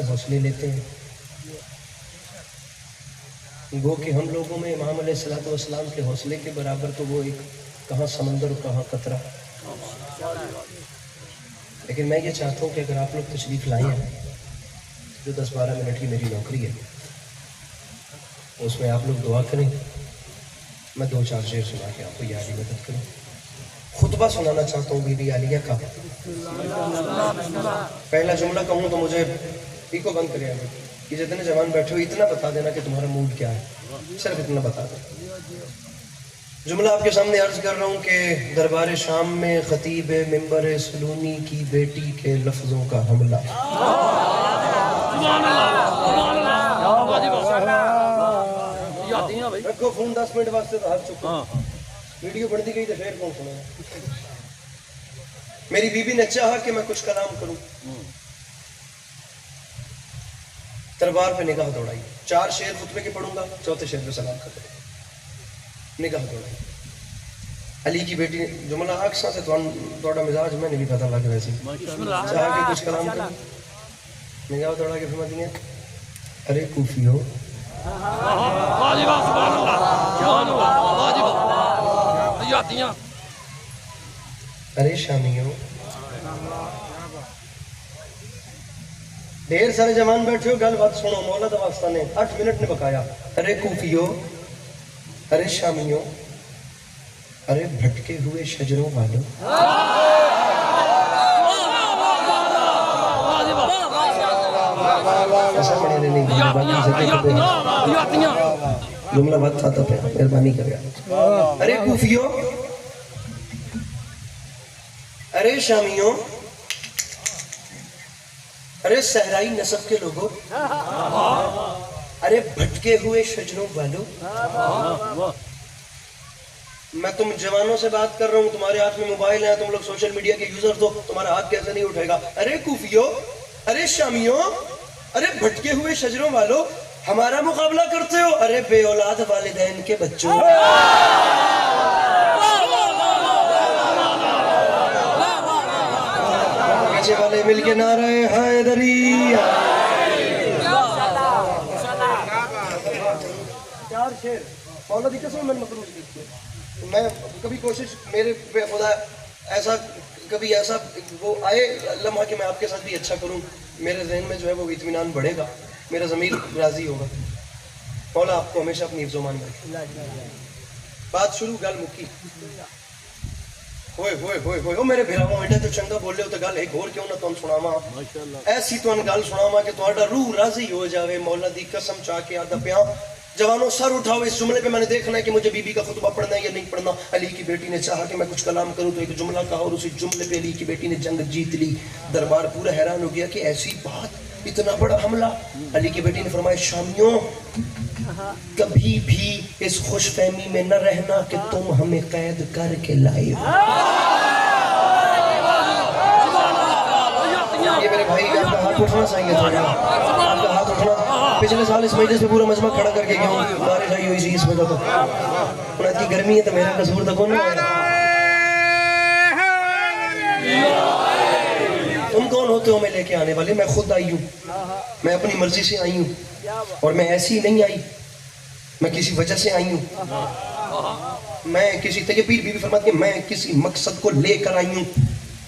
हौसले लेते हैं। गो कि हम लोगों में इमाम अलैहिस्सलाम के हौसले के बराबर तो वो एक कहाँ समंदर और कहाँ कतरा। लेकिन मैं ये चाहता हूँ कि अगर आप लोग तशरीफ़ लाए हैं, जो 10-12 मिनट की मेरी नौकरी है उसमें आप लोग दुआ करें, मैं 2-4 शेर सुना के आपको याद ही मदद करूँ। खुतबा सुनाना चाहता हूँ बीबी आलिया का। पहला जुमला कहूँ तो मुझे इको बंद करें कि जितने जवान बैठे हो इतना बता देना कि तुम्हारा मूड क्या है, सिर्फ इतना बता दो। जुमला आपके सामने अर्ज कर रहा हूँ कि दरबार शाम में खतीब मिंबर सलूनी की बेटी के लफ्जों का हमला। रखो फोन 10 मिनट वास्ते तो हाथ चुका, वीडियो बढ़ती गई तो फिर कौन सुनेगा। मेरी बीबी ने चाहा कि मैं कुछ कलाम करूं, दरबार पे निगाह दौड़ाई। 4 शेर खुतबे के पढ़ूंगा, चौथे शेर पे सलाम कर दूंगा। निगाह दौड़ाई। अली की बेटी जुमला अक्सा से थोड़ा मिजाज मैंने भी पता लग वैसे चाह के कुछ कलाम कर, निगाह दौड़ा के फरमा दिए, अरे कूफियो, अरे शामियों। ढेर सारे जवान बैठे हो, गल बात सुनो। मौला दा वास्ता ने 8 मिनट ने पकाया। अरे कूफियो, अरे शामियों, अरे भटके हुए शजरों वालों। ऐसा पढ़े नहीं, जुमला बात था तो मेहरबानी कर। अरे कूफियो, अरे शामियों, अरे सहराई नसब के लोगों, अरे भटके हुए शजरों वालों। मैं तुम जवानों से बात कर रहा हूँ, तुम्हारे हाथ में मोबाइल है, तुम लोग सोशल मीडिया के यूजर हो, तुम्हारा हाथ कैसे नहीं उठेगा। अरे कूफियों, अरे शामियों, अरे भटके हुए शजरों वालों, हमारा मुकाबला करते हो। अरे बे औलाद वालिदैन के बच्चों। पीछे वाले मिलके नारे हैदरी। 4 शेर मौला दी कसम मैंने मकरूज लिखे। मैं कभी कोशिश मेरे पे खुदा ऐसा कभी ऐसा वो आए लम्हा कि मैं आपके साथ भी अच्छा करूं, मेरे ज़हन में जो है वो इत्मीनान बढ़ेगा, मेरा ज़मीर राज़ी होगा। मौला आपको हमेशा अपनी हिफ्ज़-ओ-मान में रखे। बात शुरू, गल मुक्की। होए होए होए होए, ओ मेरे भिरावो एडा तो चंगा बोले हो तो गल एक और क्यों ना तुम सुनावा। ऐसी तुम गल सुनावा कि तुम्हारा रूह राज़ी हो जावे। मौला दी कसम चाह के आदा प्या। जवानों सर उठाओ, इस जुमले पे मैंने देखना है कि मुझे बीबी का खुतबा पढ़ना है या नहीं पढ़ना। अली की बेटी ने चाहा कि मैं कुछ कलाम करूं तो एक जुमला कहा और उसी जुमले पे अली की बेटी ने जंग जीत ली। दरबार पूरा हैरान हो गया कि ऐसी बात, इतना बड़ा हमला। अली की बेटी ने फरमाया, शामियों, कभी भी इस खुशफहमी में न रहना कि तुम हमें कैद करके लाए हो। ये मेरे भाई आपका हाथ उठना चाहिए था, आपका हाथ उठना। पिछले साल इस मजलिस में पूरा मजमा खड़ा करके गया हूँ, बारिश आई हुई थी इसमें तो इतनी गर्मी है तो मेरा कसूर तो कौन है। तुम कौन होते हो मैं लेके आने वाले? मैं खुद आई हूँ, मैं अपनी मर्जी से आई हूँ और मैं ऐसी नहीं आई, मैं किसी वजह से आई हूँ। मैं किसी तैयब पीर बीबी फरमाती है, मैं किसी मकसद को लेकर आई हूँ।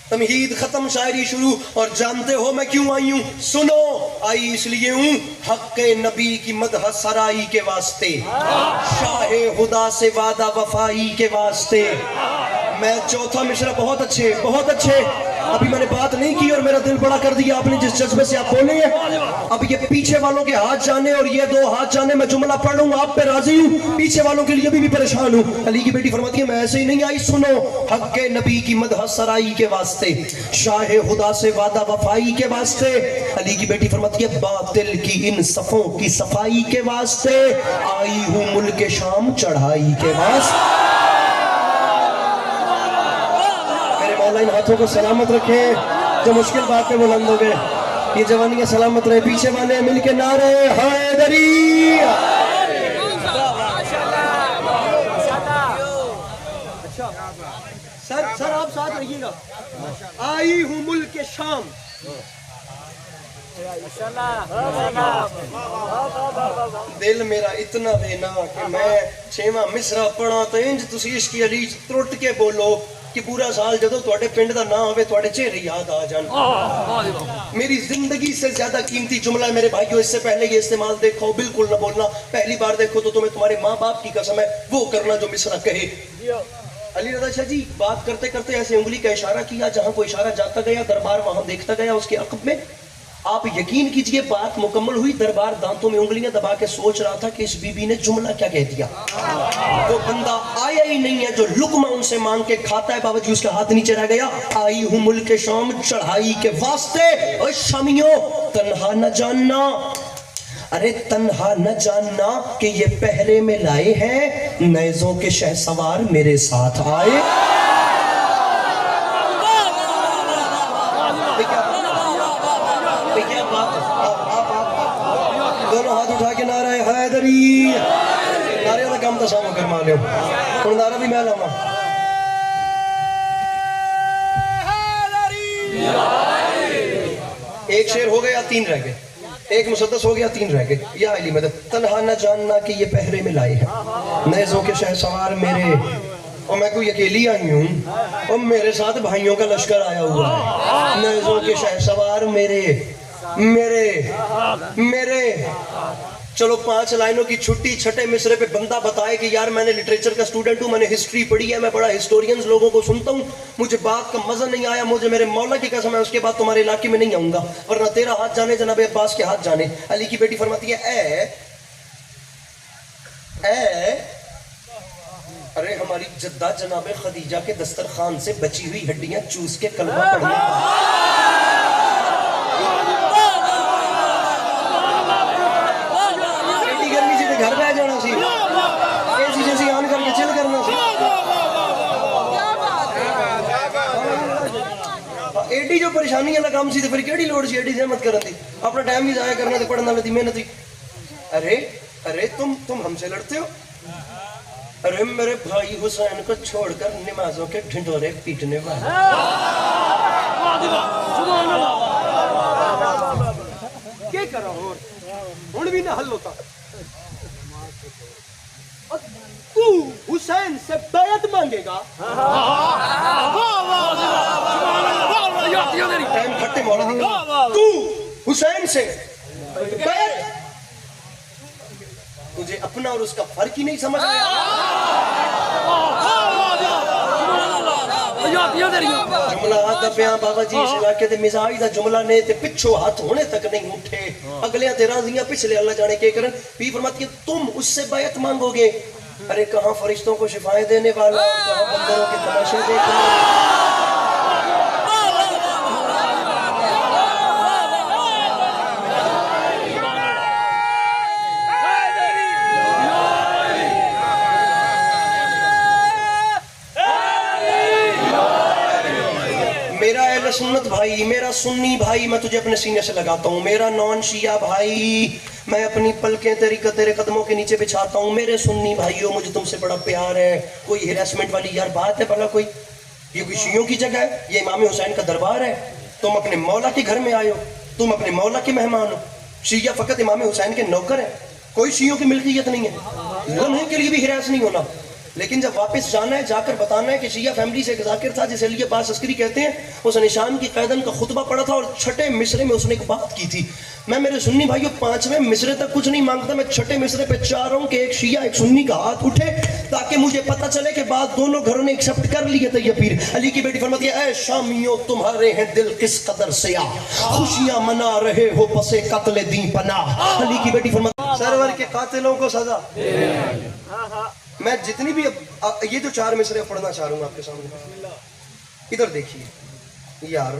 तमहीद खत्म, शायरी शुरू। और जानते हो मैं क्यों आई हूँ? सुनो, आई इसलिए हूँ हक़ नबी की मदह सराई के वास्ते, शाहे खुदा से वादा वफाई के वास्ते। मैं चौथा मिश्रा बहुत अच्छे, बहुत अच्छे। अभी मैंने बात नहीं की और मेरा दिल बड़ा कर दिया आपने जिस जज्बे से आप बोले हैं। अब ये पीछे वालों के हाथ जाने और ये 2 हाथ जाने, मैं जुमला पढ़ लूंगा, आप पे राजी हूँ, पीछे वालों के लिए भी परेशान हूँ। अली की बेटी फरमाती है, मैं ऐसे ही नहीं आई। सुनो, हक़ नबी की मदह सराई के वास्ते, शाहे खुदा से वादा वफाई के वास्ते। अली की बेटी फरमाती है, बातिल की इन सफ़ों की सफाई के वास्ते आई हूँ मुल्क शाम चढ़ाई के वास्ते। इन हाथों को सलामत रखे, जो मुश्किल बात पे बुलंद हो गए, ये जवानियां सलामत रहे। पीछे वाले मिलके नारे हैदरी। सर आप साथ रहिएगा। आई हूँ मुल्क शाम, دل میرا اتنا دینا کہ میں چھواں مصرع پڑھا تو انج تسی عشق علی ترٹ کے بولو کہ پورا سال جدو تواڈے پنڈ دا نام ہوے تواڈے چہرے یاد آ جان. میری زندگی سے زیادہ قیمتی جملہ ہے میرے بھائیو, اس سے پہلے یہ استعمال دیکھو بالکل نہ بولنا, پہلی بار دیکھو تو تمہیں تمہارے ماں باپ کی قسم ہے وہ کرنا جو مصرع کہے. علی رضا شاہ جی بات کرتے کرتے ایسے انگلی کا اشارہ کیا, جہاں کوئی اشارہ جاتا گیا دربار وہاں دیکھتا گیا اس کے عقب میں. آپ یقین کیجئے بات مکمل ہوئی, دربار دانتوں میں انگلیاں دبا کے سوچ رہا تھا کہ اس بی بی نے جملہ کیا کہہ دیا. وہ بندہ آیا ہی نہیں ہے جو لقمہ ان سے مانگ کے کھاتا ہے, باوجود اس کا ہاتھ نیچے رہ گیا. آئی ہوں ملک شام چڑھائی کے واسطے, اور شامیوں تنہا نہ جاننا, ارے تنہا نہ جاننا کہ یہ پہرے میں لائے ہیں نیزوں کے شہسوار میرے ساتھ آئے. دونوں ہاتھ اٹھا کے نعرہ حیدری, نعرے کا کام تو سامنے کرما لو, اور نعرہ بھی میں لاؤں. ایک شعر ہو گیا, 3 رہ گئے, ایک مسدس ہو گیا, 3 رہ گئے. یا علی مدد. تنہا نہ جاننا کہ یہ پہرے میں لائے ہیں نیزوں کے شہسوار میرے, اور میں کوئی اکیلی آئی ہوں, اور میرے ساتھ بھائیوں کا لشکر آیا ہوا ہے. نیزوں کے شہسوار میرے میرے میرے. چلو 5 لائنوں کی چھٹی چھٹے مصرے پہ بندہ بتائے کہ یار میں نے لٹریچر کا سٹوڈنٹ ہوں, میں نے ہسٹری پڑھی ہے, میں بڑا ہسٹورینز لوگوں کو سنتا ہوں, مجھے بات کا مزہ نہیں آیا, مجھے میرے مولا کی قسم ہے اس کے بعد تمہارے علاقے میں نہیں آؤں گا, ورنہ تیرا ہاتھ جانے جناب عباس کے ہاتھ جانے. علی کی بیٹی فرماتی ہے ارے ہماری جدہ جناب خدیجہ کے دسترخوان سے بچی ہوئی ہڈیاں چوس کے کلمہ پڑھنے گھر رہ جانا سی, یہ چیزیں سی آن کر کے چل کرنا سی. ایڈی جو پریشانی والا کام سی تو پھر کیڑی لوڑ سی ایڈی زحمت کرن دی, اپنا ٹائم بھی ضائع کرنا تے پڑھن والے دی محنت. ارے ارے تم ہم سے لڑتے ہو, ارے میرے بھائی حسین کو چھوڑ کر نمازوں کے ڈھنڈورے پیٹنے والے. کیا کرا ہوں بھی نہ حل ہوتا. تو حسین سے بیعت مانگے گا, ٹائم کھٹے مولا, تو حسین سے بیعت, تجھے اپنا اور اس کا فرق ہی نہیں سمجھ آیا. جملہ دبیاں بابا جی اس علاقے دے مزاج دا جملہ نے تے پچھو ہاتھ ہونے تک نہیں اٹھے, اگلے تے راضیاں پچھلے اللہ جانے کے کرن. بھی فرماتی ہے تم اس سے بیعت مانگو گے, ارے کہاں فرشتوں کو شفائیں دینے والا اور کہاں بندروں کے تماشے دیکھنے والا. میرا اہل سنت بھائی, میرا سنی بھائی, میں تجھے اپنے سینے سے لگاتا ہوں. میرا نان شیعہ بھائی, میں اپنی پلکیں تیرے قدموں کے نیچے بچھاتا ہوں. میرے سنی بھائیوں, مجھے تم سے بڑا پیار ہے. کوئی ہیراسمنٹ والی یار بات ہے بھلا کوئی؟ یہ کوئی شیعوں کی جگہ ہے؟ یہ امام حسین کا دربار ہے. تم اپنے مولا کے گھر میں آئے ہو, تم اپنے مولا کے مہمان ہو. شیعہ فقط امام حسین کے نوکر ہیں, کوئی شیعوں کی ملکیت نہیں ہے. لمحے کے لیے بھی ہراس نہیں ہونا. لیکن جب واپس جانا ہے, جا کر بتانا ہے کہ شیعہ فیملی سے ایک ذاکر تھا جسے علی عباس عسکری کہتے ہیں, اس نشان کی قیدن کا خطبہ پڑھا تھا اور چھٹے مصرے میں اس نے ایک بات کی تھی. میں میرے سنی بھائیوں 5ویں مصرے تک کچھ نہیں مانگتا, میں چھٹے مصرے پہ چاہ رہا ہوں کہ ایک شیعہ ایک سنی کا ہاتھ اٹھے تاکہ مجھے پتہ چلے کہ بات دونوں گھروں نے ایکسپٹ کر لی ہے. تو یہ پیر علی کی بیٹی فرماتی ہے, اے شامیوں تمہارے ہیں دل کس قدر سیاہ, خوشیاں منا رہے ہو پسے قتل دین پناہ. علی کی بیٹی فرماتی ہے سرور کے قاتلوں کو سزا. میں جتنی بھی یہ جو 4 مصرے پڑھنا چاہ رہا ہوں آپ کے سامنے, ادھر دیکھیے یار,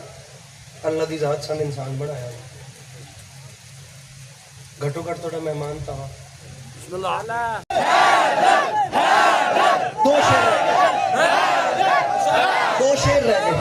اللہ دی ذات سن انسان بنایا, گھٹو گھٹ تھوڑا مہمان تھا. 2 شعر رہ گئے.